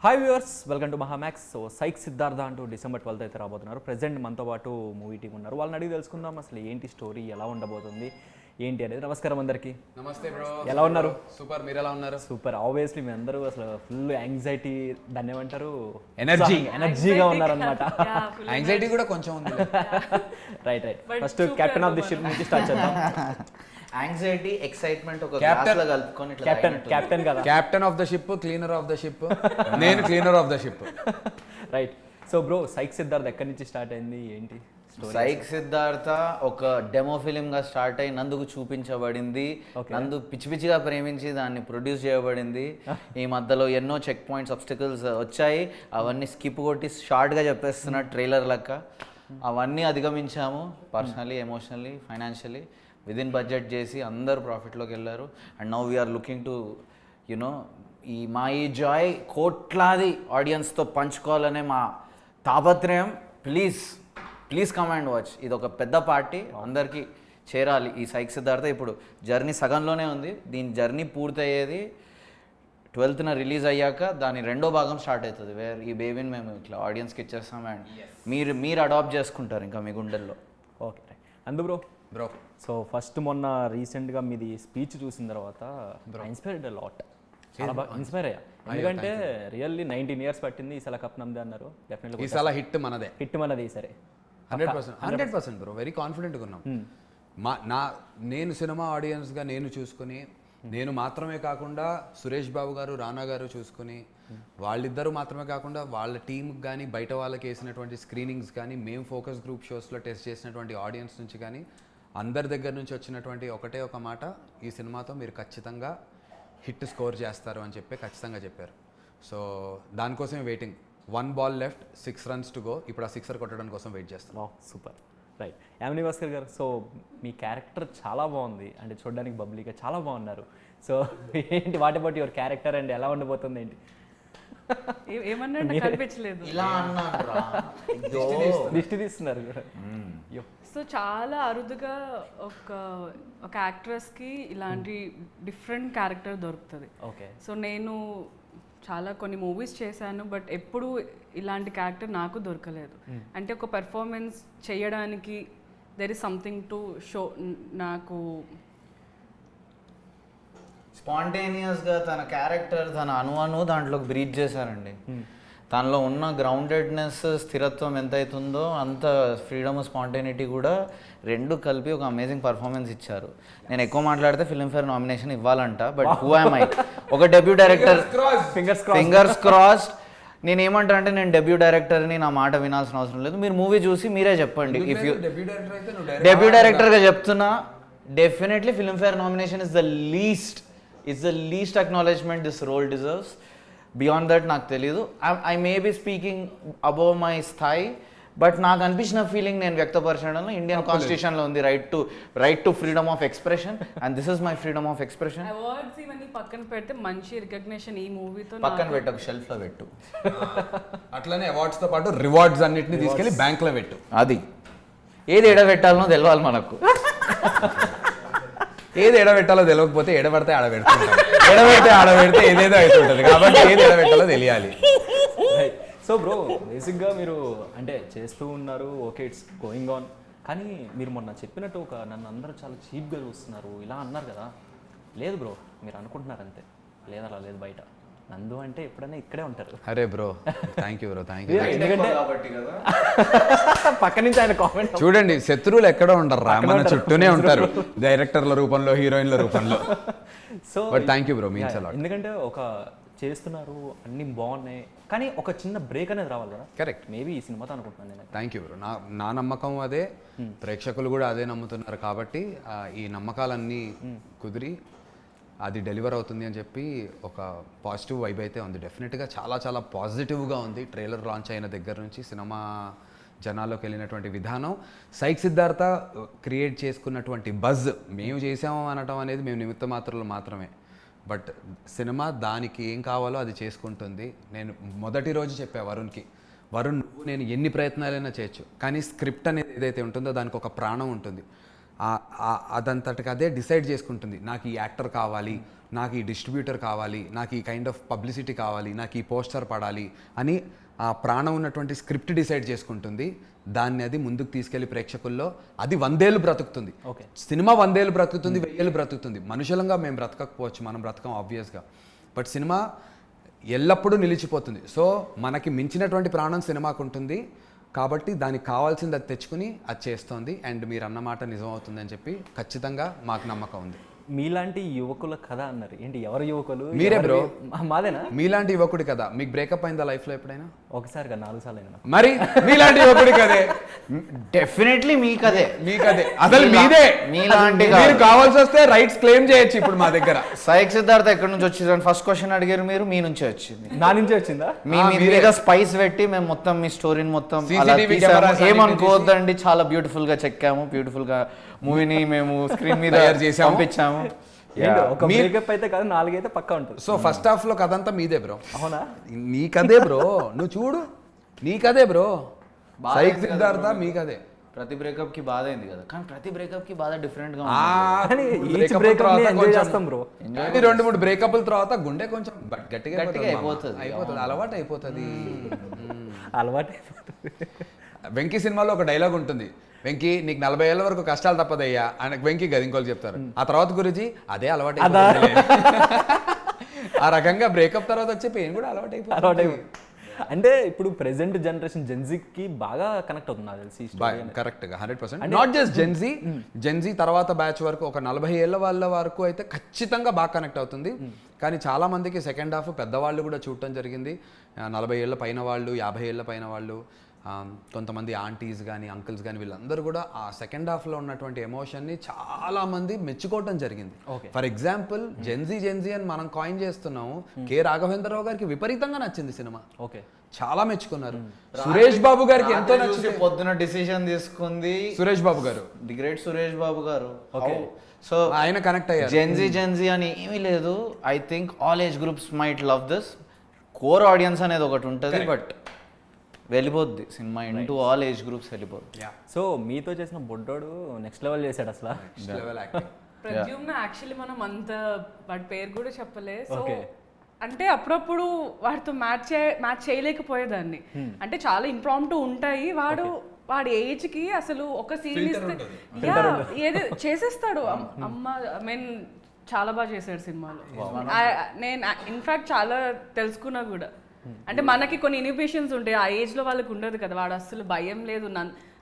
Hi viewers, welcome to Mahamax. So psych Siddhartha అంటూ December 12th అయితే రాబోతున్నారు. ప్రెజెంట్ మనతో పాటు మూవీ టీం ఉన్నారు. వాళ్ళని అడిగి తెలుసుకుందాం అసలు ఏంటి స్టోరీ, ఎలా ఉండబోతుంది ఏంటి అనేది. నమస్కారం అందరికీ. నమస్తే బ్రో. ఎలా ఉన్నారు? సూపర్, మీరు ఎలా ఉన్నారు? సూపర్. ఆబ్వియస్లీ మీ అందరూ అసలు ఫుల్ యాంగ్జైటీ, దాన్ని ఏమంటారు, ఎనర్జీగా ఉన్నారనమాట. యాంగ్జైటీ కూడా కొంచెం ఉంది. Right. First captain of the ship నుంచి స్టార్ట్ చేద్దాం. యాంగ్జైటీ, ఎక్సైట్మెంట్ ఒక Captain- గ్లాస్ లో కలుపుకొని ఇట్లా కెప్టెన్ కదా. Captain of the ship, cleaner of the ship. నేను cleaner of the ship. Right. So bro, psych Siddharth ఎక్కడి నుంచి స్టార్ట్ అయింది, ఏంటి స్టోరీ? సైక్ సిద్ధార్థ ఒక డెమో ఫిలిం గా స్టార్ట్ అయ్యి నందుకు చూపించబడింది. నందు పిచ్చి పిచ్చిగా ప్రేమించి దాన్ని ప్రొడ్యూస్ చేయబడింది. ఈ మధ్యలో ఎన్నో చెక్ పాయింట్స్, అబ్స్టికల్స్ వచ్చాయి. అవన్నీ స్కిప్ కొట్టి షార్ట్ గా చెప్పేస్తున్నా ట్రైలర్ లెక్క. అవన్నీ అధిగమించాము. Personally, emotionally, financially within budget చేసి అందరూ ప్రాఫిట్లోకి వెళ్ళారు. And now we're looking to you know ఈ జాయ్ కోట్లాది ఆడియన్స్తో పంచుకోవాలనే మా తాపత్రయం. Please come and watch. ఇది ఒక పెద్ద పార్టీ, అందరికీ చేరాలి. ఈ సైక్ సిద్ధార్థ ఇప్పుడు జర్నీ సగంలోనే ఉంది. దీని జర్నీ పూర్తయ్యేది 12th రిలీజ్ అయ్యాక దాని రెండో భాగం స్టార్ట్ అవుతుంది. ఈ బేబీని మేము ఇట్లా ఆడియన్స్కి ఇచ్చేస్తాం అండ్ మీరు అడాప్ట్ చేసుకుంటారు ఇంకా మీ గుండెల్లో. ఓకే. అందు బ్రో, సో ఫస్ట్ మొన్న రీసెంట్గా మీది స్పీచ్ చూసిన తర్వాత ఇన్స్పైర్డ్ లాట్. చాలా బాగా ఇన్స్పైర్ అయ్యా. ఎందుకంటే రియల్లీ 19 years పట్టింది, ఈసారి కప్ నమ్మదే అన్నారు. డెఫినెట్లీ ఈసారి హిట్ మనదే. హిట్ మనది ఈసారి 100% బ్రో. వెరీ కాన్ఫిడెంట్గా ఉన్నాం. నేను సినిమా ఆడియన్స్గా నేను చూసుకుని, నేను మాత్రమే కాకుండా సురేష్ బాబు గారు, రానా గారు చూసుకుని, వాళ్ళిద్దరూ మాత్రమే కాకుండా వాళ్ళ టీంకి కానీ బయట వాళ్ళకి వేసినటువంటి స్క్రీనింగ్స్ కానీ, మేము ఫోకస్ గ్రూప్ షోస్లో టెస్ట్ చేసినటువంటి ఆడియన్స్ నుంచి కానీ అందరి దగ్గర నుంచి వచ్చినటువంటి ఒకటే ఒక మాట, ఈ సినిమాతో మీరు ఖచ్చితంగా హిట్ స్కోర్ చేస్తారు అని చెప్పి ఖచ్చితంగా చెప్పారు. సో దానికోసమే waiting. 1 ball left, 6 runs to go. ఇప్పుడు ఆ 6 కొట్టడం కోసం వెయిట్ చేస్తాం. సూపర్. రైట్. యామిని భాస్కర్ గారు, సో మీ క్యారెక్టర్ చాలా బాగుంది, అంటే చూడడానికి బబ్లీగా చాలా బాగున్నారు. సో ఏంటి, what about your character and ఎలా ఉండబోతుంది ఏంటి? ఏమన్నా కనిపించలేదు. ఇలా అన్నాను దిష్టి తీస్తున్నారు. సో చాలా అరుదుగా ఒక యాక్ట్రెస్కి ఇలాంటి డిఫరెంట్ క్యారెక్టర్ దొరుకుతుంది. ఓకే. సో నేను చాలా కొన్ని మూవీస్ చేశాను, బట్ ఎప్పుడు ఇలాంటి క్యారెక్టర్ నాకు దొరకలేదు. అంటే ఒక పెర్ఫార్మెన్స్ చేయడానికి there is something to show. నాకు స్పాంటేనియస్గా తన క్యారెక్టర్, తన అణువను దాంట్లోకి బ్రీచ్ చేశారండి. తనలో ఉన్న గ్రౌండెడ్నెస్, స్థిరత్వం ఎంత అవుతుందో అంత ఫ్రీడమ్, స్పాంటేనిటీ కూడా రెండు కలిపి ఒక అమేజింగ్ పర్ఫార్మెన్స్ ఇచ్చారు. నేను ఎక్కువ మాట్లాడితే ఫిల్మ్ఫేర్ నామినేషన్ ఇవ్వాలంట, బట్ హూ యామ్ ఐ? ఒక డెబ్యూ డైరెక్టర్, ఫింగర్స్ క్రాస్డ్. నేను ఏమంటానంటే, నేను డెబ్యూ డైరెక్టర్ని, నా మాట వినాల్సిన అవసరం లేదు. మీరు మూవీ చూసి మీరే చెప్పండి. ఇఫ్ యూ డెబ్యూ డైరెక్టర్గా చెప్తున్నా, definitely Filmfare nomination is the least acknowledgement this role deserves. Beyond that నాకు తెలీదు. I may be speaking above my స్థాయి, బట్ నాకు అనిపించిన ఫీలింగ్ నేను వ్యక్తపరచడంలో ఇండియన్ కాన్స్టిట్యూషన్లో ఉంది right to freedom of expression, and this is my freedom of expression. Awards ఇవన్నీ పక్కన పెడితే మంచి రికగ్నిషన్ ఈ మూవీతో పక్కన పెట్టు, ఒక షెల్ఫ్లో పెట్టు. అట్లనే అవార్డ్స్తో పాటు రివార్డ్స్ అన్నిటిని తీసుకెళ్ళి బ్యాంక్లో పెట్టు. అది ఏది ఎడబెట్టాలనో తెలవాలి మనకు. ఏది ఎడబెట్టాలో తెలియకపోతే ఎడబడితే ఆడబెడుతుంటాం, ఆడబెడితే ఏదేదో అవుతుంటుంది. కాబట్టి ఏది ఎడబెట్టాలో తెలియాలి. సో బ్రో, బేసిక్గా మీరు అంటే చేస్తూ ఉన్నారు, ఓకే, ఇట్స్ గోయింగ్ ఆన్. కానీ మీరు మొన్న చెప్పినట్టు నన్ను అందరూ చాలా చీప్గా చూస్తున్నారు ఇలా అన్నారు కదా. లేదు బ్రో, మీరు అనుకుంటున్నారు అంతే. లేదు, అలా లేదు. బయట నందు అంటే ఎప్పుడైనా ఇక్కడే ఉంటారు. అరే bro, thank you bro, thank you. ఎందుకంటే పక్క నుంచి ఆయన కామెంట్ చూడండి, శత్రువులు ఎక్కడో ఉండరు రా, మన చుట్టూనే ఉంటారు, డైరెక్టర్ల రూపంలో, హీరోయిన్ల రూపంలో. So but thank you bro, means a lot. ఎందుకంటే చేస్తున్నారు, అన్ని బాగున్నాయి, కానీ ఒక చిన్న బ్రేక్ అనేది రావాలి కదా. కరెక్ట్. మేబీ ఈ సినిమాతో అనుకుంటున్నాను నేను. Thank you bro. నా నమ్మకం అదే, ప్రేక్షకులు కూడా అదే నమ్ముతున్నారు. కాబట్టి ఈ నమ్మకాలన్నీ కుదిరి అది డెలివర్ అవుతుంది అని చెప్పి ఒక పాజిటివ్ వైబ్ అయితే ఉంది. డెఫినెట్గా చాలా చాలా పాజిటివ్గా ఉంది. ట్రైలర్ లాంచ్ అయిన దగ్గర నుంచి సినిమా జనాల్లోకి వెళ్ళినటువంటి విధానం, సైక్ సిద్ధార్థ క్రియేట్ చేసుకున్నటువంటి బజ్, మేము చేసాము అనటం అనేది మేము నిమిత్త మాత్రలు మాత్రమే. బట్ సినిమా దానికి ఏం కావాలో అది చేసుకుంటుంది. నేను మొదటి రోజు చెప్పా వరుణ్, నేను ఎన్ని ప్రయత్నాలైనా చేయొచ్చు, కానీ స్క్రిప్ట్ అనేది ఏదైతే ఉంటుందో దానికి ఒక ప్రాణం ఉంటుంది. అదంతటికి అదే డిసైడ్ చేసుకుంటుంది. నాకు ఈ యాక్టర్ కావాలి, నాకు ఈ డిస్ట్రిబ్యూటర్ కావాలి, నాకు ఈ కైండ్ ఆఫ్ పబ్లిసిటీ కావాలి, నాకు ఈ పోస్టర్ పడాలి అని ఆ ప్రాణం ఉన్నటువంటి స్క్రిప్ట్ డిసైడ్ చేసుకుంటుంది. దాన్ని అది ముందుకు తీసుకెళ్లి ప్రేక్షకుల్లో అది 100 ఏళ్ళు బ్రతుకుతుంది. సినిమా 100 ఏళ్ళు బ్రతుకుతుంది, 1000 ఏళ్ళు బ్రతుకుతుంది. మనుషులంగా మేము బ్రతకకపోవచ్చు, మనం బ్రతకం ఆబ్వియస్గా, బట్ సినిమా ఎల్లప్పుడూ నిలిచిపోతుంది. సో మనకి మించినటువంటి ప్రాణం సినిమాకు ఉంటుంది కాబట్టి దానికి కావాల్సింది అది తెచ్చుకుని అది చేస్తోంది. అండ్ మీరు అన్నమాట నిజమవుతుందని చెప్పి ఖచ్చితంగా మాకు నమ్మకం ఉంది. మీలాంటి యువకుల కథ అన్నారు ఏంటి? ఎవరు యువకులు? మీరే బ్రో. మాదేనా? మీలాంటి యువకుడి కదా. మీకు బ్రేకప్ అయిందా లైఫ్లో ఎప్పుడైనా? ఒకసారిగా 4 సార్లు అయినా. మరి మీలాంటి యువకుడి కదే. డెఫినెట్లీ మీకదే. మీకదే అసలు మీదే. మీలాంటి మీరు కావాల్సి వస్తే రైట్స్ క్లెయిమ్ చేయొచ్చు ఇప్పుడు మా దగ్గర. సాయిక్ సిద్ధార్థ ఎక్కడి నుంచి వచ్చింది ఫస్ట్ క్వశ్చన్ అడిగారు మీరు. మీ నుంచే వచ్చింది. నా నుంచే వచ్చిందా? మీ మీద స్పైస్ పెట్టి మేము మొత్తం మీ స్టోరీని మొత్తం ఏమనుకోవద్దండి, చాలా బ్యూటిఫుల్ గా చెక్కాము, బ్యూటిఫుల్ గా మూవీని మేము స్క్రీన్ మీద పంపించాము. ఒక బ్రేకప్ అయితే కాదు, 4 అయితే పక్కా ఉంటుంది. సో ఫస్ట్ హాఫ్ లో కథ అంతా మీదే బ్రో. అవునా? నీ కదే బ్రో, నువ్వు చూడు, నీ కదే బ్రో. సాయిక్ సిద్ధార్థ మీ కదే. ప్రతి బ్రేకప్ కి బాధ అయింది కదా, కానీ ప్రతి బ్రేకప్ కి బాధ డిఫరెంట్ గా కానీ ఈచ్ బ్రేకప్ ని ఎంజాయ్ చేస్తాం బ్రో. 2-3 బ్రేకప్ల తర్వాత గుండె కొంచెం గట్టిగా అయిపోతుంది, అలవాటు అయిపోతుంది. అలవాటు. వెంకీ సినిమాలో ఒక డైలాగ్ ఉంటుంది, వెంకీ నీకు 40 ఏళ్ళ వరకు కష్టాలు తప్పదయ్యా అని వెంకీ గది ఇంకోళ్ళు చెప్తారు. ఆ తర్వాత గురించి అదే అలవాటు. ఆ రకంగా బ్రేకప్ తర్వాత వచ్చే పెయిన్ కూడా అలవాటు అయిపోతుంది. అంటే ఇప్పుడు ప్రెసెంట్ జనరేషన్ జెన్జీకి బాగా కనెక్ట్ అవుతుంది నాకు తెలిసి. కరెక్ట్గా 100%. నాట్ జస్ట్ జెన్జీ తర్వాత బ్యాచ్ వరకు ఒక 40 ఏళ్ళ వాళ్ళ వరకు అయితే ఖచ్చితంగా బాగా కనెక్ట్ అవుతుంది. కానీ చాలా మందికి సెకండ్ హాఫ్ పెద్దవాళ్ళు కూడా చూడటం జరిగింది. 40 ఏళ్ళ పైన వాళ్ళు, 50 ఏళ్ళ పైన వాళ్ళు, కొంతమంది ఆంటీస్ కానీ అంకుల్స్ కానీ వీళ్ళందరూ కూడా ఆ సెకండ్ హాఫ్లో ఉన్నటువంటి ఎమోషన్ని చాలా మంది మెచ్చుకోవటం జరిగింది. ఫర్ ఎగ్జాంపుల్ జెన్జీ అని మనం కాయిన్ చేస్తున్నాము. కే రాఘవేంద్రరావు గారికి విపరీతంగా నచ్చింది సినిమా. చాలా మెచ్చుకున్నారు. సురేష్ బాబు గారికి ఎంతో నచ్చింది. పొద్దున డిసిషన్ తీసుకుంది సురేష్ బాబు గారు, ది గ్రేట్ సురేష్ బాబు గారు. సో ఆయన కనెక్ట్ అయ్యారు. జెన్జీ అని ఏమీ లేదు. I think all age groups might love this. Core audience అనేది ఒకటి ఉంటుంది, బట్ వెళ్ళిపోద్ది cinema into all age groups వెళ్ళిపోద్ది. సో మీతో చేసిన బొడ్డోడు నెక్స్ట్ లెవెల్ చేశాడు అసలు. ప్రద్యుమ్న యాక్చువల్లీ మనం అంత వాడి పేరు కూడా చెప్పలే. సో అంటే అప్పుడప్పుడు వాడితో మ్యాచ్ చేయలేకపోయేదాన్ని. అంటే చాలా ఇంప్రాంప్టు ఉంటాయి. వాడి ఏజ్ కి అసలు ఒక సీన్ ఏది చేసేస్తాడు. అమ్మ మీన్ చాలా బాగా చేశాడు సినిమాలో. నేను ఇన్ఫాక్ట్ చాలా తెలుసుకున్నా కూడా. అంటే మనకి కొన్ని ఇన్హిబిషన్స్ ఉంటాయి, ఆ ఏజ్ లో వాళ్ళకి ఉండదు కదా. వాడు అసలు భయం లేదు.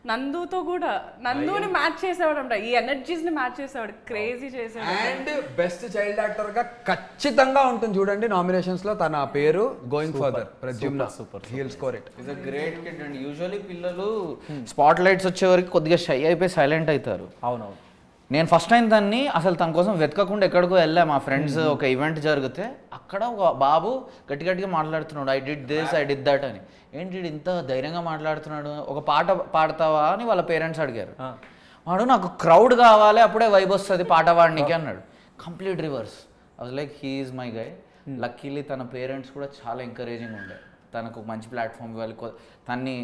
నందుతో కూడా నందుని మ్యాచ్ చేసేవాడు అంట. ఈ ఎనర్జీస్ ని మ్యాచ్ చేసేవాడు, క్రేజీ చేసేవాడు. అండ్ బెస్ట్ చైల్డ్ యాక్టర్ గా ఖచ్చితంగా ఉంటుంది చూడండి నామినేషన్స్ లో తన పేరు going further. Pradyumna he will score it. Is a great kid. And usually పిల్లలు స్పాట్ లైట్స్ వచ్చే వరకు కొద్దిగా షై అయిపోయి సైలెంట్ అవుతారు. అవునవును. నేను ఫస్ట్ టైం దాన్ని అసలు తన కోసం వెతకకుండా ఎక్కడికో వెళ్ళా. మా ఫ్రెండ్స్ ఒక ఈవెంట్ జరిగితే అక్కడ ఒక బాబు గట్టిగా మాట్లాడుతున్నాడు, I did this, I did that అని. ఏంటి ఇంత ధైర్యంగా మాట్లాడుతున్నాడు, ఒక పాట పాడతావా అని వాళ్ళ పేరెంట్స్ అడిగారు. వాడు నాకు క్రౌడ్ కావాలి అప్పుడే వైబ్ వస్తుంది పాట పాడడానికి అన్నాడు. Complete reverse. I was like he is my guy. Luckily తన పేరెంట్స్ కూడా చాలా ఎంకరేజింగ్ ఉండే. తనకు మంచి ప్లాట్ఫామ్ ఇవ్వాలి, తన్ని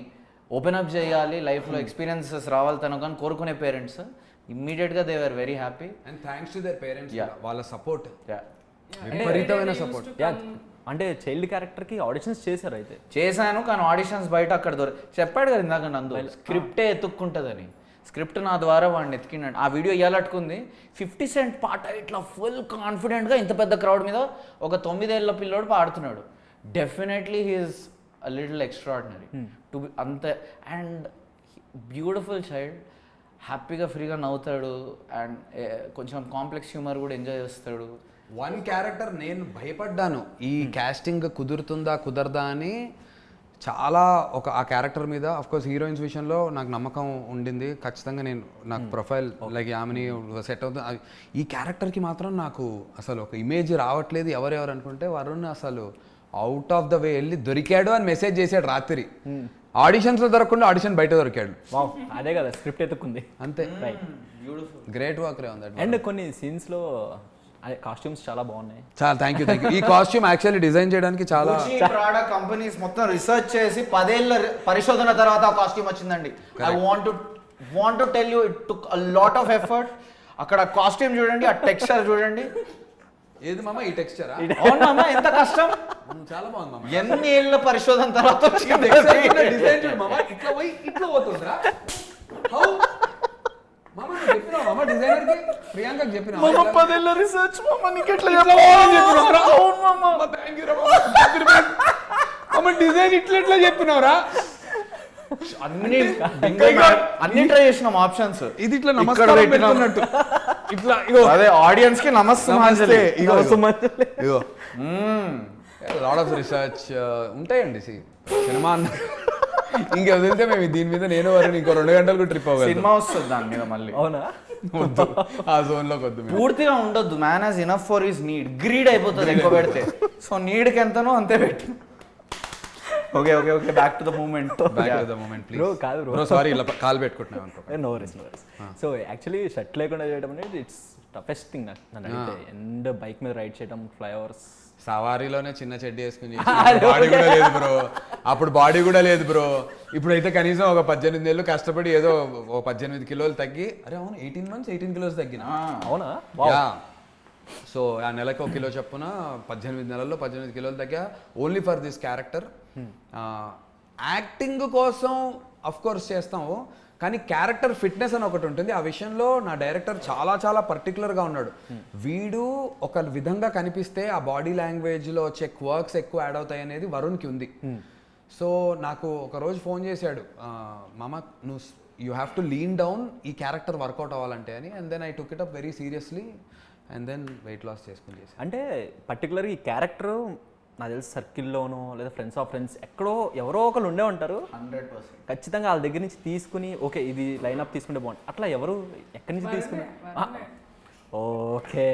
ఓపెన్ అప్ చేయాలి, లైఫ్లో ఎక్స్పీరియన్సెస్ రావాలి తనకు అని కోరుకునే పేరెంట్స్ ఇమ్మీడియట్గా they are very happy. And thanks to their parents వాళ్ళ సపోర్ట్, విపరీతమైన సపోర్ట్. అంటే చైల్డ్ క్యారెక్టర్ కి ఆడిషన్స్ చేశారు? అయితే చేశాను, కానీ ఆడిషన్స్ బయట అక్కడ చెప్పాడు కదా ఇందాక నందు, స్క్రిప్టే ఎత్తుక్కుంటుందని. స్క్రిప్ట్ నా ద్వారా వాడిని ఎత్తుకినాడు. ఆ వీడియో ఇయ్యాలట్టుకుంది 50 Cent పాట ఇట్లా ఫుల్ కాన్ఫిడెంట్గా ఇంత పెద్ద క్రౌడ్ మీద ఒక 9 ఏళ్ళ పిల్లోడు పాడుతున్నాడు. Definitely he's a little extraordinary to be అంత. అండ్ బ్యూటిఫుల్ చైల్డ్, హ్యాపీగా ఫ్రీగా నవ్వుతాడు. అండ్ కొంచెం కాంప్లెక్స్ హ్యూమర్ కూడా ఎంజాయ్ చేస్తాడు. వన్ క్యారెక్టర్ నేను భయపడ్డాను, ఈ కాస్టింగ్ కుదురుతుందా కుదరదా అని. చాలా ఆ క్యారెక్టర్ మీద అఫ్కోర్స్ హీరోయిన్స్ విషయంలో నాకు నమ్మకం ఉండింది. ఖచ్చితంగా నాకు ప్రొఫైల్ లైక్ యామిని సెట్ అవుతుంది. ఈ క్యారెక్టర్కి మాత్రం నాకు అసలు ఒక ఇమేజ్ రావట్లేదు. ఎవరెవరు అనుకుంటే వరుణ్ అసలు అవుట్ ఆఫ్ ద వే వెళ్ళి దొరికాడు అని మెసేజ్ చేశాడు రాత్రి. ఆడిషన్స్లో దొరకకుండా ఆడిషన్ బయట దొరికాడు. అదే కదా స్క్రిప్ట్ ఎత్తుకుంది అంతే. గ్రేట్ వర్క్ రే ఉంది. అండ్ కొన్ని సీన్స్ లో కాస్ట్యూమ్స్ చాలా బాగున్నాయి. చాలా థ్యాంక్ యూ. ఈ కాస్ట్యూమ్ యాక్చువల్లీ డిజైన్ చేయడానికి చాలా కంపెనీస్ మొత్తం రీసెర్చ్ చేసి 10 ఏళ్ళ పరిశోధన తర్వాత ఆ కాస్ట్యూమ్ వచ్చిందండి. I want to want to tell you it took a lot of effort. అక్కడ కాస్ట్యూమ్ చూడండి, ఆ టెక్స్చర్ చూడండి. ఏది మామ ఈ టెక్స్చరా? అవును మామ, ఎంత కష్టం. చాలా బాగుంది మామ. ఎన్ని ఏళ్ళ పరిశోధన తర్వాత వచ్చింది డిజైన్ చూడు మామ, ఇట్లా పోయి ఇట్లా పోతుందిరా. హౌ మామ నువ్వు చెప్పినావు మామ డిజైనర్ కి, ప్రియాంకకి చెప్పినావు? 10 ఏళ్ళ రీసెర్చ్ మామ, నీకు ఎట్లా చెప్పినావురా? అవును మామ. థ్యాంక్ యూ రా మామ. డిజైన్ ఇట్లా చెప్పినావురా? అన్ని ట్రై చేసినాం ఆప్షన్స్. ఇది ఇట్లా నమస్కారం పెట్టుకున్నట్టు ఇట్లా ఇగో అదే ఆడియన్స్ కి నమస్తే. ఇగో లాట్ ఆఫ్ రీసెర్చ్ ఉంటాయండి. సినిమా అన్న ఇంకా వదిలితే మేము దీని మీద నేను వారిని ఇంకో 2 గంటలకు ట్రిప్ అవ్వాలి. సినిమా వస్తుంది దాని మీద మళ్ళీ. అవునా? ఆ జోన్ లోకి వద్దు. పూర్తిగా ఉండొద్దు. Man has enough for his need. Greed అయిపోతుంది ఎక్కువ పెడితే. సో నీడ్కి ఎంతనో అంతే పెట్టు. Okay okay okay, back to the moment. Please. Bro కాదు బ్రో, సారీ ఇలా కాల్ పెట్టుకుంటున్నాను అనుకో. No worries. So actually shirt లేకుండా చేయడం అనేది ఇట్స్ టఫెస్ట్ థింగ్ నన్ను అడిగితే. అండ్ బైక్ మీద రైడ్ చేయడం, ఫ్లైఓవర్స్. సవారీలోనే చిన్న చెడ్డీ వేసుకుని బాడీ కూడా లేదు బ్రో. అప్పుడు బాడీ కూడా లేదు బ్రో. ఇప్పుడైతే కనీసం ఒక 18 ఏళ్ళు కష్టపడి ఏదో 18 కిలోలు తగ్గి, అరే అవును 18 months 18 kilos తగ్గిన. అవునా? సో ఆ నెలకు 1 కిలో చొప్పున 18 నెలల్లో 18 కిలోలు తగ్గా. Only for this character. Acting కోసం అఫ్ కోర్స్ చేస్తాము, కానీ క్యారెక్టర్ ఫిట్నెస్ అని ఒకటి ఉంటుంది. ఆ విషయంలో నా డైరెక్టర్ చాలా చాలా పర్టికులర్గా ఉన్నాడు. వీడు ఒక విధంగా కనిపిస్తే ఆ బాడీ లాంగ్వేజ్లో వచ్చే క్వర్క్స్ ఎక్కువ యాడ్ అవుతాయి అనేది వరుణ్కి ఉంది. సో నాకు ఒక రోజు ఫోన్ చేశాడు, మామ నువ్వు you have to lean down ఈ క్యారెక్టర్ వర్కౌట్ అవ్వాలంటే అని. And then I took it up very seriously and then weight loss చేసుకుని చేశాను. అంటే పర్టికులర్గా ఈ క్యారెక్టర్ నాకు తెలిసి సర్కిల్లోనో లేదా ఫ్రెండ్స్ ఆఫ్ ఫ్రెండ్స్ ఎక్కడో ఎవరో ఒకరు ఉండే ఉంటారు. 100% ఖచ్చితంగా వాళ్ళ దగ్గర నుంచి తీసుకుని ఓకే ఇది లైన్అప్ తీసుకుంటే బాగుంటుంది. అట్లా ఎవరు ఎక్కడి నుంచి తీసుకుని? Okay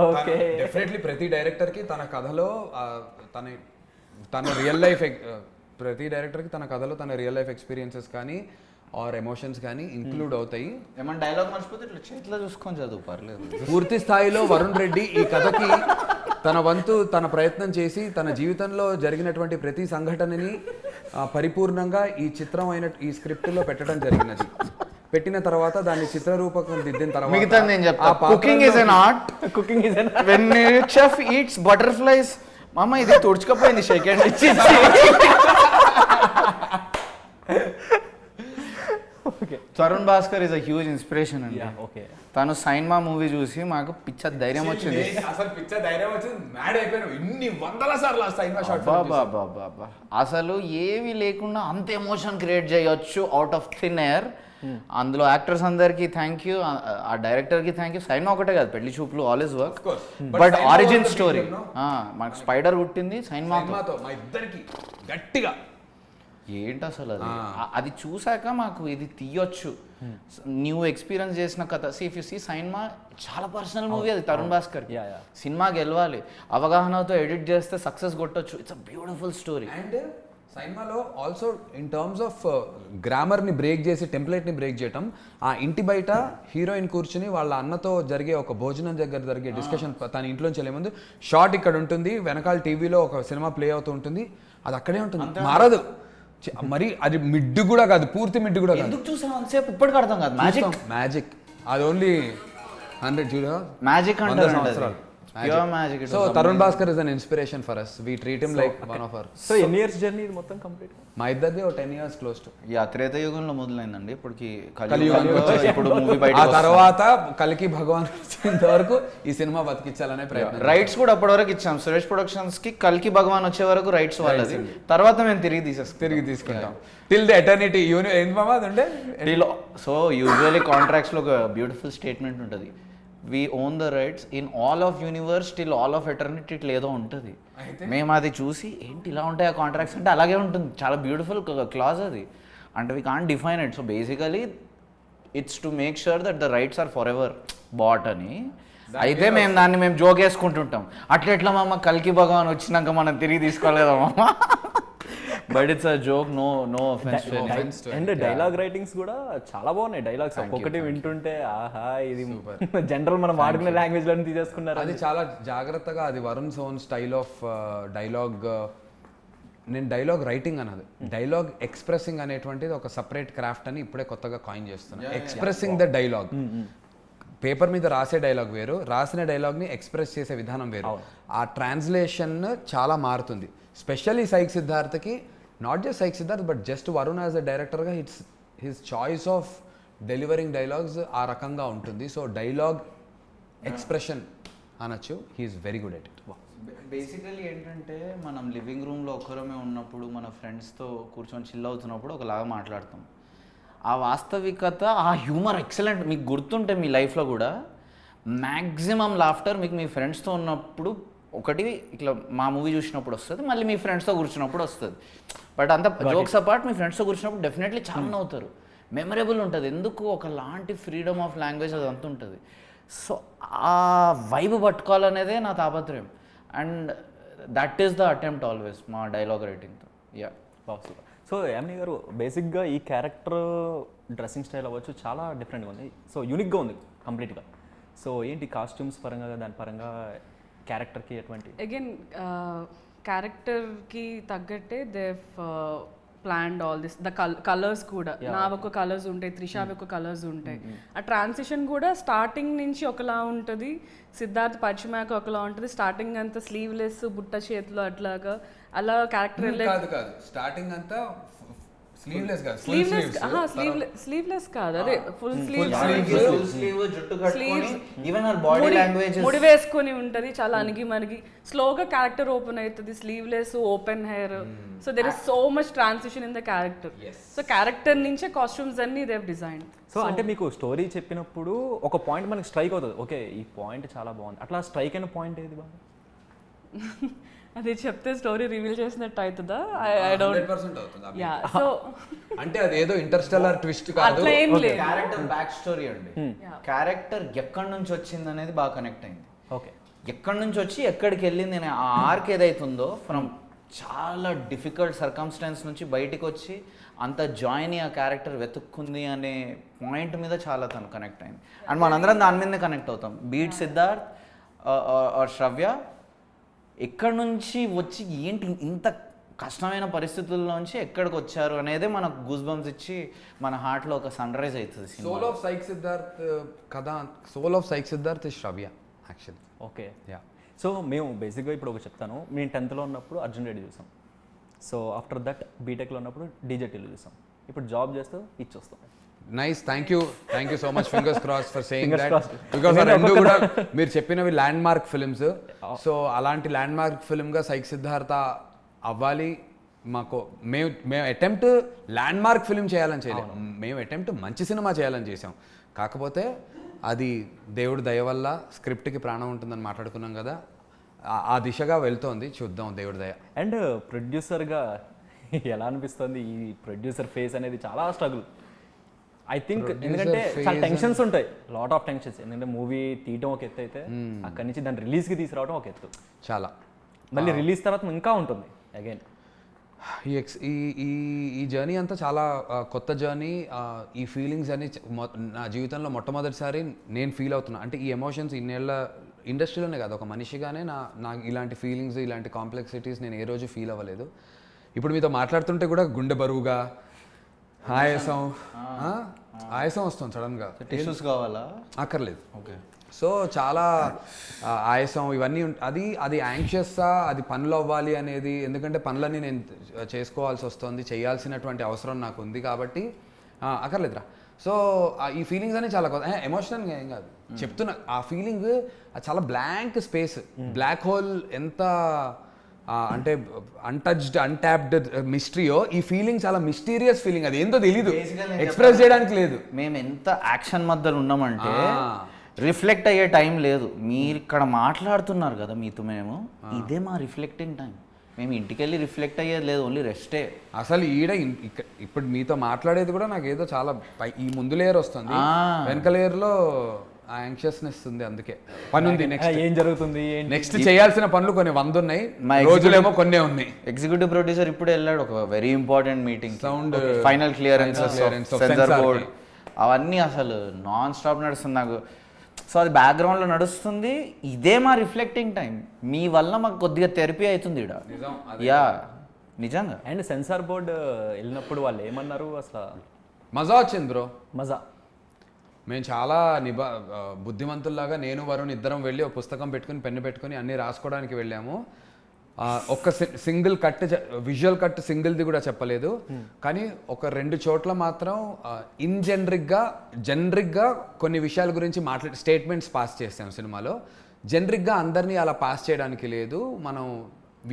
okay. డెఫినెట్లీ ప్రతి డైరెక్టర్కి తన కథలో తన రియల్ లైఫ్ ప్రతి డైరెక్టర్కి తన కథలో తన రియల్ లైఫ్ ఎక్స్పీరియన్సెస్ కానీ ఆర్ ఎమోషన్స్ కానీ ఇంక్లూడ్ అవుతాయి. ఏమన్నా డైలాగ్ మర్చిపోతే ఇట్లా చేతిలో చూసుకొని చదువు, పర్లేదు. పూర్తి స్థాయిలో వరుణ్ రెడ్డి ఈ కథకి తన వంతు తన ప్రయత్నం చేసి తన జీవితంలో జరిగినటువంటి ప్రతి సంఘటనని పరిపూర్ణంగా ఈ చిత్రం అయిన ఈ స్క్రిప్ట్లో పెట్టడం జరిగినది. పెట్టిన తర్వాత దాన్ని చిత్రరూపకం దిద్దిన తర్వాత మిగతా నేను చెప్తా. Cooking is an art. Cooking is an when chef eats butterflies. మామ ఇది తుడుచుకపోయింది సెకండ్ ఇచ్చి. Tarun Bhaskar is a huge inspiration అండి. ఓకే. తను సైన్మా మూవీ చూసి మాకు పిచ్చ ధైర్యం వచ్చింది. అసలు పిచ్చ ధైర్యం వచ్చింది. మ్యాడ్ అయిపోయాను ఇన్ని వందల సార్లు ఆ సైన్మా షాట్. అసలు ఏవి లేకుండా అంత ఎమోషన్ క్రియేట్ చేయొచ్చు అవుట్ ఆఫ్ థిన్ ఎయిర్. అందులో యాక్టర్స్ అందరికి థ్యాంక్ యూ, ఆ డైరెక్టర్కి థ్యాంక్ యూ. సైన్మా ఒకటే కాదు, పెళ్లి చూపులు all is work. But origin story మనకు స్పైడర్ పుట్టింది సైన్మాతో. మా ఇద్దరికి గట్టిగా ఏంటి అసలు అది చూసాక మాకు ఇది తీయొచ్చు. న్యూ ఎక్స్పీరియన్స్ చేసిన కథ. ఇఫ్ యు సీ సైన్మా చాలా పర్సనల్ మూవీ అది తరుణ్ భాస్కర్. సినిమా గెలవాలి, అవగాహనతో ఎడిట్ చేస్తే సక్సెస్ కొట్టొచ్చు. It's a beautiful story. And సైన్మాలో ఆల్సో ఇన్ టర్మ్స్ ఆఫ్ గ్రామర్ని బ్రేక్ చేసి టెంప్లెట్ని బ్రేక్ చేయటం. ఆ ఇంటి బయట హీరోయిన్ కూర్చుని వాళ్ళ అన్నతో జరిగే ఒక భోజనం దగ్గర జరిగే డిస్కషన్, తన ఇంట్లోంచి వెళ్ళే ముందు షార్ట్ ఇక్కడ ఉంటుంది, వెనకాల టీవీలో ఒక సినిమా ప్లే అవుతూ ఉంటుంది, అది అక్కడే ఉంటుంది, మారదు. మరి అది మిడ్డు కూడా కాదు, పూర్తి మిడ్డు కూడా కాదు. ఎందుకు చూసాం అంతసేపు? ఇప్పటికి అర్థం కాదు. మ్యాజిక్ అది ఓన్లీ 100 చూడ మ్యాజిక్ అంటే so Tarun Bhaskar is an inspiration for us. We treat him like one of our. So ఎన్ని ఇయర్స్ జర్నీ ఇది మొత్తం కంప్లీట్? మా ఇద్దరిది 10 years క్లోజ్ టు. త్రేతయుగంలో మొదలైందండి. ఇప్పటికి ఇప్పుడు మూవీ బయట ఆ తర్వాత కలికి భగవాన్ వచ్చేంత వరకు ఈ సినిమా బతికించాలనే ప్రయత్నం. రైట్స్ కూడా అప్పటి వరకు ఇచ్చాం సురేష్ ప్రొడక్షన్స్ కి. కలికి భగవాన్ వచ్చే వరకు రైట్స్ వాళ్ళది. తర్వాత మేము తిరిగి తీసుకుంటాం టిల్ ది ఎటర్నిటీ. ఏంటి మామ అది ఉంటే సో యూజువల్లీ కాంట్రాక్ట్స్ లో ఒక బ్యూటిఫుల్ స్టేట్మెంట్ ఉంటుంది, we own the rights in all of universe till all of eternity. ఇట్లా ఏదో ఉంటుంది. మేము అది చూసి ఏంటి ఇలా ఉంటాయి ఆ కాంట్రాక్ట్స్ అంటే అలాగే ఉంటుంది. చాలా బ్యూటిఫుల్ క్లాజ్ అది. అంటే we can't define it. So basically it's to make sure that the rights are forever bought అని. అయితే మేము దాన్ని జోక్ వేసుకుంటుంటాం. అట్లా ఎట్లా మామ కల్కి భగవాన్ వచ్చినాక మనం తిరిగి తీసుకోలేదా మామ? But it's a joke. No offence. And dialogue writings కూడా చాలా బాగున్నాయి. డైలాగ్స్ ఒక్కొక్కటి వింటుంటే ఆహా ఇది జనరల్ మనం వాడుకునే లాంగ్వేజ్ లో తీసేసుకున్నారు. అది చాలా జాగ్రత్తగా అది వరుణ్ సోన్ స్టైల్ ఆఫ్ డైలాగ్ నేను డైలాగ్ రైటింగ్ అన్నది డైలాగ్ ఎక్స్ప్రెసింగ్ అనేటువంటిది ఒక సపరేట్ క్రాఫ్ట్ అని ఇప్పుడే కొత్తగా కాయిన్ చేస్తున్నాను. ఎక్స్ప్రెసింగ్ ద డైలాగ్, పేపర్ మీద రాసే డైలాగ్ వేరు, రాసిన డైలాగ్ని ఎక్స్ప్రెస్ చేసే విధానం వేరు. ఆ ట్రాన్స్లేషన్ చాలా మారుతుంది. స్పెషల్లీ సైక్ సిద్ధార్థకి, not just psych Siddharth but just Varun as a డైరెక్టర్గా his choice of delivering dialogues ఆ రకంగా ఉంటుంది. సో డైలాగ్ ఎక్స్ప్రెషన్ అనొచ్చు, he's very good at it. Basically ఏంటంటే మనం లివింగ్ రూమ్లో ఒక్కరమే ఉన్నప్పుడు మన ఫ్రెండ్స్తో కూర్చొని చిల్ అవుతున్నప్పుడు ఒకలాగా మాట్లాడతాం. ఆ వాస్తవికత, ఆ హ్యూమర్ ఎక్సలెంట్. మీకు గుర్తుంటే మీ లైఫ్లో కూడా మ్యాక్సిమం లాఫ్టర్ మీకు మీ ఫ్రెండ్స్తో ఉన్నప్పుడు ఒకటి ఇట్లా మా మూవీ చూసినప్పుడు వస్తుంది, మళ్ళీ మీ ఫ్రెండ్స్తో కూర్చున్నప్పుడు వస్తుంది. బట్ అంత జోక్స్ అపార్ట్ మీ ఫ్రెండ్స్తో కూర్చున్నప్పుడు డెఫినెట్లీ చాలా నవ్వుతారు, మెమరబుల్ ఉంటుంది. ఎందుకు ఒకలాంటి ఫ్రీడమ్ ఆఫ్ లాంగ్వేజ్ అది అంత ఉంటుంది. సో ఆ వైబ్ పట్టుకోవాలనేదే నా తాపత్రయం. And that is the attempt always మా డైలాగ్ రైటింగ్తో. యా. సో యామిని గారు, బేసిక్గా ఈ క్యారెక్టర్ డ్రెస్సింగ్ స్టైల్ అవ్వచ్చు చాలా డిఫరెంట్గా ఉంది. సో యూనిక్గా ఉంది కంప్లీట్గా. సో ఏంటి కాస్ట్యూమ్స్ పరంగా, దాని పరంగా క్యారెక్టర్కి ఎటువంటి? అగైన్ క్యారెక్టర్కి తగ్గట్టే they planned all this. The colours కూడా నా ఒక కలర్స్ ఉంటాయి, త్రిషావి ఒక కలర్స్ ఉంటాయి. ఆ ట్రాన్సిషన్ కూడా స్టార్టింగ్ నుంచి ఒకలా ఉంటుంది, సిద్ధార్థ్ పరిచయమాక ఒకలా ఉంటుంది. స్టార్టింగ్ అంతా స్లీవ్లెస్, బుట్ట చేతిలో అట్లాగా అలా క్యారెక్టర్ కాదు స్టార్టింగ్ అంతా స్లీవ్లెస్ కాదు, స్లీవ్లెస్ కాదు, అదే ఫుల్ ముడి వేసుకొని ఉంటది, చాలా అణిగి మనకి స్లోగా క్యారెక్టర్ ఓపెన్ అవుతుంది, sleeveless, open hair. So there is so much transition in the character. So character నుంచే కాస్ట్యూమ్స్ అన్ని దే డిజైన్. సో అంటే మీకు స్టోరీ చెప్పినప్పుడు ఒక పాయింట్ మనకి స్ట్రైక్ అవుతుంది, ఓకే ఈ పాయింట్ చాలా బాగుంది, అట్లా స్ట్రైక్ అయిన పాయింట్ ఏది బాగా? అది చెప్తే స్టోరీ రివీల్ చేసినట్టు అవుతుందా? I don't. యా. సో అంటే అది ఏదో ఇంటర్స్టెల్లార్ ట్విస్ట్ కాదు, అట్లా ఏం లేదు. క్యారెక్టర్ బ్యాక్ స్టోరీ అండి. క్యారెక్టర్ ఎక్కడి నుంచి వచ్చింది అనేది బాగా కనెక్ట్ అయింది. ఓకే, ఎక్కడి నుంచి వచ్చి ఎక్కడికి వెళ్ళింది అనే ఆ ఆర్క్ ఏదైతుందో, ఫ్రమ్ చాలా డిఫికల్ట్ సర్కమ్స్టాన్స్ నుంచి బయటికి వచ్చి అంత జాయిన్ ఆ క్యారెక్టర్ వెతుక్కుంది అనే పాయింట్ మీద చాలా తను కనెక్ట్ అయింది. అండ్ మనందరం దాని మీదనే కనెక్ట్ అవుతాం. బీట్ సిద్ధార్థ్ ఆర్ శ్రవ్య ఎక్కడి నుంచి వచ్చి ఏంటి ఇంత కష్టమైన పరిస్థితుల్లోంచి ఎక్కడికి వచ్చారు అనేదే మనకు గూస్ బంప్స్ ఇచ్చి మన హార్ట్లో ఒక సన్ రైజ్ అవుతుంది. సోల్ ఆఫ్ సైక్ సిద్ధార్థ్ కదా, soul of psych Siddharth is Shravya actually. Okay. Yeah. So మేము బేసిక్గా ఇప్పుడు ఒక చెప్తాను. మేము 10th ఉన్నప్పుడు అర్జున్ రెడ్డి చూసాం. సో ఆఫ్టర్ దట్ బీటెక్లో ఉన్నప్పుడు డీజెటీలో చూసాం. ఇప్పుడు జాబ్ చేస్తూ ఇచ్చి వస్తాం. Nice, thank you so much. Fingers cross for saying that. Because ఆ రెండు కూడా మీరు చెప్పినవి ల్యాండ్ మార్క్ ఫిల్మ్స్. సో అలాంటి ల్యాండ్ మార్క్ ఫిల్మ్గా సైక్ సిద్ధార్థ అవ్వాలి. మాకు మేము అటెంప్ట్ ల్యాండ్ మార్క్ ఫిల్మ్ చేయాలని చేయలేము, మేము అటెంప్ట్ మంచి సినిమా చేయాలని చేసాం. కాకపోతే అది దేవుడి దయ వల్ల స్క్రిప్ట్కి ప్రాణం ఉంటుందని మాట్లాడుకున్నాం కదా, ఆ దిశగా వెళ్తోంది. చూద్దాం దేవుడి దయ. అండ్ ప్రొడ్యూసర్గా ఎలా అనిపిస్తుంది ఈ ప్రొడ్యూసర్ ఫేస్ అనేది? చాలా స్ట్రగుల్ ఐ థింక్, ఎందుకంటే చాలా టెన్షన్స్ ఉంటాయి, లాట్ ఆఫ్ టెన్షన్స్. ఎందుకంటే మూవీ తీయటం ఒక ఎత్తు అయితే అక్కడి నుంచి దాన్ని రిలీజ్కి తీసుకురావడం ఒక ఎత్తు, చాలా మళ్ళీ రిలీజ్ తర్వాత ఇంకా ఉంటుంది అగైన్. ఈ జర్నీ అంతా చాలా కొత్త జర్నీ. ఈ ఫీలింగ్స్ అని నా జీవితంలో మొట్టమొదటిసారి నేను ఫీల్ అవుతున్నా. అంటే ఈ ఎమోషన్స్ ఇన్నేళ్ళ ఇండస్ట్రీలోనే కాదు, ఒక మనిషిగానే నాకు ఇలాంటి ఫీలింగ్స్, ఇలాంటి కాంప్లెక్సిటీస్ నేను ఏ రోజు ఫీల్ అవ్వలేదు. ఇప్పుడు మీతో మాట్లాడుతుంటే కూడా గుండె బరువుగా, ఆయాసం వస్తుంది సడన్గా. టిష్యూస్ కావాలా? అక్కర్లేదు. ఓకే. సో చాలా ఆయాసం ఇవన్నీ అది యాంగ్షియస్సా, అది పనులు అవ్వాలి అనేది, ఎందుకంటే పనులన్నీ నేను చేసుకోవాల్సి వస్తుంది, చేయాల్సినటువంటి అవసరం నాకు ఉంది కాబట్టి అక్కర్లేదురా. సో ఈ ఫీలింగ్స్ అనేవి చాలా కొత్త, ఎమోషనల్గా ఏం కాదు చెప్తున్నా. ఆ ఫీలింగ్ చాలా బ్లాంక్ స్పేస్, బ్లాక్ హోల్ ఎంత అంటే అన్టచ్డ్, అన్టాప్డ్ మిస్టరీయో, ఈ ఫీలింగ్ చాలా మిస్టీరియస్ ఫీలింగ్. అది ఏందో తెలీదు, ఎక్స్ప్రెస్ చేయడానికి లేదు. మేము ఎంత యాక్షన్ మధ్యలో ఉన్నామంటే రిఫ్లెక్ట్ అయ్యే టైం లేదు. మీరు ఇక్కడ మాట్లాడుతున్నారు కదా మీతో, మేము ఇదే మా రిఫ్లెక్టింగ్ టైం. మేము ఇంటికి వెళ్ళి రిఫ్లెక్ట్ అయ్యేది లేదు, ఓన్లీ రెస్టే. అసలు ఇప్పుడు మీతో మాట్లాడేది కూడా నాకు ఏదో చాలా ఈ ముందు లేయర్ వస్తుంది, వెనక లేయర్లో యాంగ్షియస్నెస్ ఉంది. అందుకే పని ఉంది, నెక్స్ట్ ఏం జరుగుతుంది, నెక్స్ట్ చేయాల్సిన పనులు కొన్ని 100 ఉన్నాయి, రోజులేమో కొన్నే ఉన్నాయి. ఎగ్జిక్యూటివ్ ప్రొడ్యూసర్ ఇప్పుడు వెళ్ళాడు ఒక very important meeting, sound final clearance, censor board, అవన్నీ అసలు నాన్ స్టాప్ నడుస్తుంది నాకు. సో అది బ్యాక్గ్రౌండ్లో నడుస్తుంది. ఇదే మా రిఫ్లెక్టింగ్ టైం. మీ వల్ల మాకు కొద్దిగా థెరపీ అవుతుంది ఇక్కడ. యా, నిజంగా. అండ్ సెన్సార్ బోర్డ్ వెళ్ళినప్పుడు వాళ్ళు ఏమన్నారు అసలు? మజా వచ్చింది బ్రో. మజా. మేము చాలా బుద్ధిమంతుల్లాగా నేను వరుణ్ ఇద్దరం వెళ్ళి ఒక పుస్తకం పెట్టుకుని పెన్ను పెట్టుకుని అన్నీ రాసుకోవడానికి వెళ్ళాము. ఒక్క సింగిల్ కట్ విజువల్ కట్ సింగిల్ది కూడా చెప్పలేదు. కానీ ఒక 2 చోట్ల మాత్రం జనరిక్గా కొన్ని విషయాల గురించి స్టేట్మెంట్స్ పాస్ చేసాం సినిమాలో. జనరిక్గా అందరినీ అలా పాస్ చేయడానికి లేదు, మనం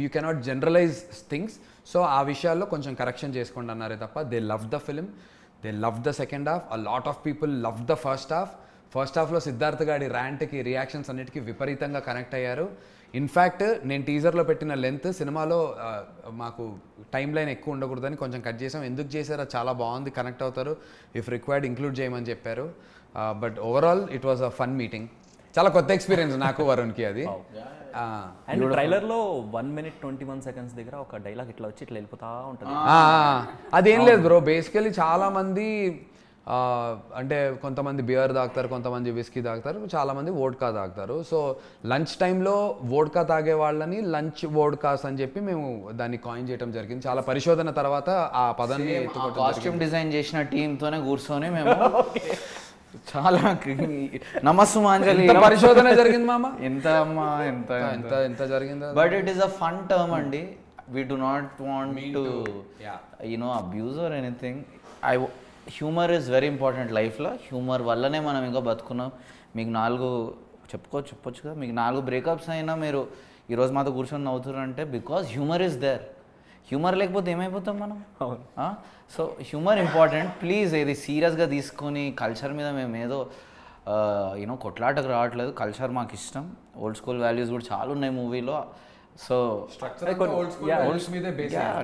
you cannot generalise things. So ఆ విషయాల్లో కొంచెం కరెక్షన్ చేసుకోండి అన్నారే తప్ప they love the film, they love the second half. A lot of people love the first హాఫ్లో సిద్ధార్థ్ గాడి ర్యాంట్కి రియాక్షన్స్ అన్నిటికీ విపరీతంగా కనెక్ట్ అయ్యారు. ఇన్ఫ్యాక్ట్ నేను టీజర్లో పెట్టిన లెంత్ సినిమాలో మాకు టైం లైన్ ఎక్కువ ఉండకూడదని కొంచెం కట్ చేసాం. ఎందుకు చేశారో చాలా బాగుంది, కనెక్ట్ అవుతారు, ఇఫ్ రిక్వైర్డ్ ఇంక్లూడ్ చేయమని చెప్పారు. But overall it was a fun meeting. చాలా కొత్త ఎక్స్పీరియన్స్ నాకు వరుణ్కి అది. అండ్ ట్రైలర్లో 1 minute 21 seconds దగ్గర ఒక డైలాగ్ ఇట్లా వచ్చి ఇట్లా వెళ్ళిపోతా ఉంటుంది. అదేం లేదు బ్రో, బేసికలీ చాలామంది అంటే కొంతమంది బియర్ తాగుతారు, కొంతమంది విస్కీ తాగుతారు, చాలామంది వోడ్కా తాగుతారు. సో లంచ్ టైంలో వోడ్కా తాగే వాళ్ళని లంచ్ వోడ్కాస్ అని చెప్పి మేము దాన్ని కాయిన్ చేయడం జరిగింది. చాలా పరిశోధన తర్వాత ఆ పదాన్ని కాస్ట్యూమ్ డిజైన్ చేసిన టీంతోనే కూర్చొని మేము చాలా నమస్సు మాంజలి పరిశోధన జరిగింది మామ. ఎంత అమ్మా ఎంత ఎంత ఎంత జరిగింది. But it is a fun term అండి. We do not want to abuse or anything. Humour is very important లైఫ్లో. హ్యూమర్ వల్లనే మనం ఇంకా బతుకున్నాం. మీకు 4 చెప్పొచ్చు కదా, మీకు 4 బ్రేకప్స్ అయినా మీరు ఈరోజు మాతో కూర్చొని నవ్వుతారంటే because humour is there. Humour లేకపోతే ఏమైపోతాం మనం? So humour important. ప్లీజ్ ఇది సీరియస్గా తీసుకొని కల్చర్ మీద మేము ఏదో కొట్లాటకు రావట్లేదు. కల్చర్ మాకు ఇష్టం, ఓల్డ్ స్కూల్ వాల్యూస్ కూడా చాలా ఉన్నాయి మూవీలో. సో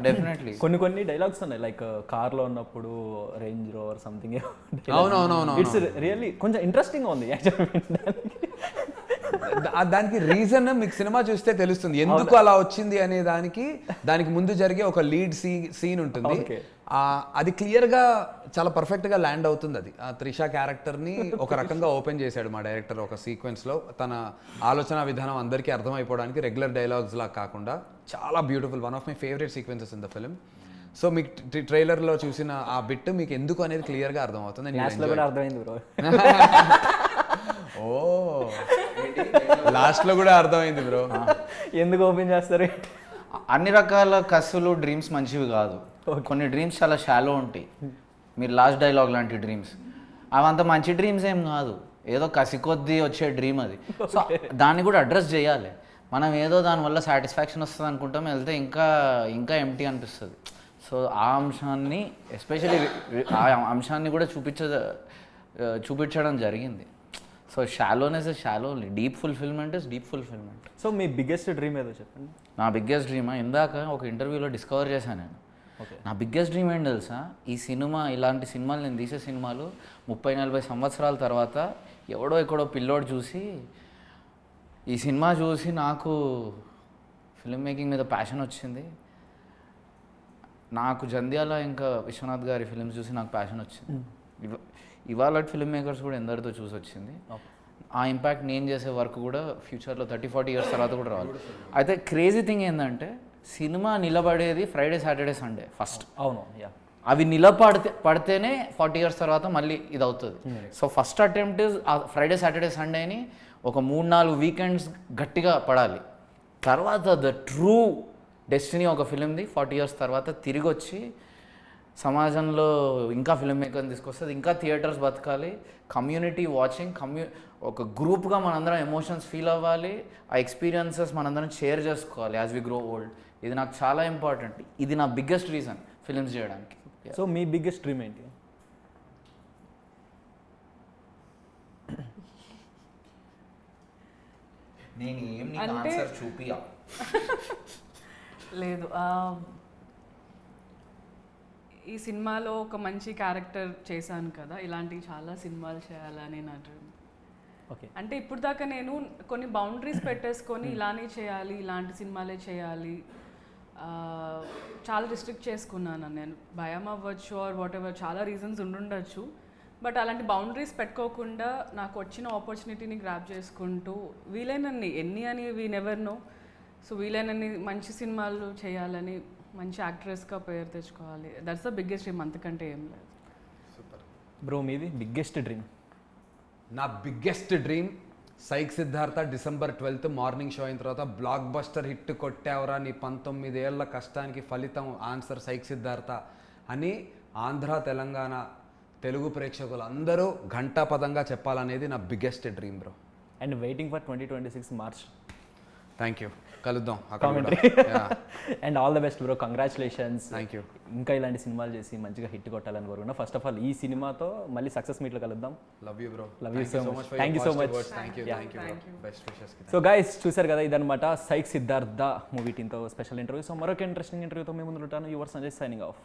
డెఫినెట్లీ కొన్ని డైలాగ్స్ ఉన్నాయి, లైక్ కార్లో ఉన్నప్పుడు రేంజ్ రోవర్ సంథింగ్. అవునవును, ఇట్స్ రియల్లీ కొంచెం ఇంట్రెస్టింగ్ ఉంది దానికి రీజన్ మీకు సినిమా చూస్తే తెలుస్తుంది ఎందుకు అలా వచ్చింది అనే దానికి ముందు జరిగే ఒక లీడ్ సీన్ ఉంటుంది. అది క్లియర్గా చాలా పర్ఫెక్ట్గా ల్యాండ్ అవుతుంది. అది త్రిష క్యారెక్టర్ని ఒక రకంగా ఓపెన్ చేశాడు మా డైరెక్టర్ ఒక సీక్వెన్స్లో. తన ఆలోచన విధానం అందరికీ అర్థమైపోవడానికి రెగ్యులర్ డైలాగ్స్ లా కాకుండా చాలా beautiful, one of my favourite sequences in the film. So మీకు ట్రైలర్లో చూసిన ఆ బిట్ మీకు ఎందుకు అనేది క్లియర్గా అర్థమవుతుంది. ఓ లాస్ట్లో కూడా అర్థమైంది బ్రో. ఎందుకు ఓపెన్ చేస్తారు? అన్ని రకాల కసులు డ్రీమ్స్ మంచివి కాదు. కొన్ని డ్రీమ్స్ చాలా షాలో ఉంటాయి. మీరు లాస్ట్ డైలాగ్ లాంటి డ్రీమ్స్ అవంత మంచి డ్రీమ్స్ ఏం కాదు, ఏదో కసి కొద్దీ వచ్చే డ్రీమ్ అది. సో దాన్ని కూడా అడ్రస్ చేయాలి. మనం ఏదో దానివల్ల సాటిస్ఫాక్షన్ వస్తుంది అనుకుంటాం, వెళ్తే ఇంకా ఇంకా ఎంటీ అనిపిస్తుంది. సో ఆ అంశాన్ని ఎస్పెషల్లీ ఆ అంశాన్ని కూడా చూపించడం జరిగింది. So shallowness is shallow, deep fulfilment is deep fulfilment. So మీ బిగ్గెస్ట్ డ్రీమ్ ఏదో చెప్పండి. నా బిగ్గెస్ట్ డ్రీమా ఇందాక ఒక ఇంటర్వ్యూలో డిస్కవర్ చేశాను నేను. నా బిగ్గెస్ట్ డ్రీమ్ ఏంటి తెలుసా? ఈ సినిమా, ఇలాంటి సినిమాలు నేను తీసే సినిమాలు 30-40 సంవత్సరాల తర్వాత ఎవడో ఎక్కడో పిల్లోడు చూసి ఈ సినిమా చూసి నాకు ఫిల్మ్ మేకింగ్ మీద ప్యాషన్ వచ్చింది. నాకు జంధ్యాల ఇంకా విశ్వనాథ్ గారి ఫిల్మ్స్ చూసి నాకు ప్యాషన్ వచ్చింది. ఇవాళ ఫిల్మ్ మేకర్స్ కూడా ఎందరితో చూసి వచ్చింది. ఆ ఇంపాక్ట్ నేను చేసే వర్క్ కూడా ఫ్యూచర్లో 30-40 years తర్వాత కూడా రావాలి. అయితే క్రేజీ థింగ్ ఏంటంటే సినిమా నిలబడేది ఫ్రైడే సాటర్డే సండే ఫస్ట్. అవును, అవి పడితేనే 40 years తర్వాత మళ్ళీ ఇది అవుతుంది. So first attempt Friday Saturday సండేని ఒక 3-4 వీకెండ్స్ గట్టిగా పడాలి. తర్వాత ద ట్రూ డెస్టినీ ఒక ఫిలింది 40 years తర్వాత తిరిగి వచ్చి సమాజంలో ఇంకా ఫిల్మ్ మేకర్ని తీసుకొస్తుంది, ఇంకా థియేటర్స్ బతకాలి, కమ్యూనిటీ వాచింగ్, ఒక గ్రూప్గా మనందరం ఎమోషన్స్ ఫీల్ అవ్వాలి, ఆ ఎక్స్పీరియన్సెస్ మనందరం షేర్ చేసుకోవాలి యాజ్ వి గ్రో ఓల్డ్. ఇది నాకు చాలా ఇంపార్టెంట్. ఇది నా బిగ్గెస్ట్ రీజన్ ఫిల్మ్స్ చేయడానికి. సో మీ బిగ్గెస్ట్ డ్రీమ్ ఏంటి? నేను ఏం ఆన్సర్ చూపియా లేదు. ఈ సినిమాలో ఒక మంచి క్యారెక్టర్ చేశాను కదా, ఇలాంటి చాలా సినిమాలు చేయాలని నా డ్రీమ్. ఓకే, అంటే ఇప్పుడు దాకా నేను కొన్ని బౌండరీస్ పెట్టేసుకొని ఇలానే చేయాలి, ఇలాంటి సినిమాలే చేయాలి, చాలా రిస్ట్రిక్ట్ చేసుకున్నాను నేను. భయం అవ్వచ్చు ఆర్ వాట్ ఎవర్, చాలా రీజన్స్ ఉండుండొచ్చు. బట్ అలాంటి బౌండరీస్ పెట్టుకోకుండా నాకు వచ్చిన ఆపర్చునిటీని గ్రాప్ చేసుకుంటూ వీలైనన్ని, ఎన్ని అని వీ నెవర్ నో, సో వీలైనన్ని మంచి సినిమాలు చేయాలని మంచి యాక్ట్రెస్గా పేరు తెచ్చుకోవాలి. దట్స్ ద బిగ్గెస్ట్ డ్రీమ్, అంతకంటే ఏం లేదు. బ్రో మీది బిగ్గెస్ట్ డ్రీమ్? నా biggest dream psych Siddhartha December 12th morning show అయిన తర్వాత బ్లాక్ బస్టర్ హిట్ కొట్టావరా, నీ 19 ఏళ్ల కష్టానికి ఫలితం ఆన్సర్ సైక్ సిద్ధార్థ అని ఆంధ్ర తెలంగాణ తెలుగు ప్రేక్షకులు అందరూ ఘంటాపదంగా చెప్పాలనేది నా biggest dream bro. And waiting for 2026 March. Thank you, కలుద్దాం commentary. And all the best bro, congratulations. Thank you. ఇంకా ఇలాంటి సినిమాలు చేసి మంచిగా హిట్ కొట్టాలని కోరుకున్నా. ఫస్ట్ ఆఫ్ ఆల్ ఈ సినిమాతో మళ్ళీ సక్సెస్ మీట్లో కలుద్దాం. Love you bro. Love you so much. Thank you so much. Thank you Thank you. Best wishes. So guys చూసారు కదా, ఇదనమాట సైక్ సిద్ధార్థ మూవీ టీంతో స్పెషల్ ఇంటర్వ్యూ. సో మరొక ఇంట్రెస్టింగ్ ఇంటర్వ్యూతో మేము ముందు ఉంటాను. Your Sanjay signing off.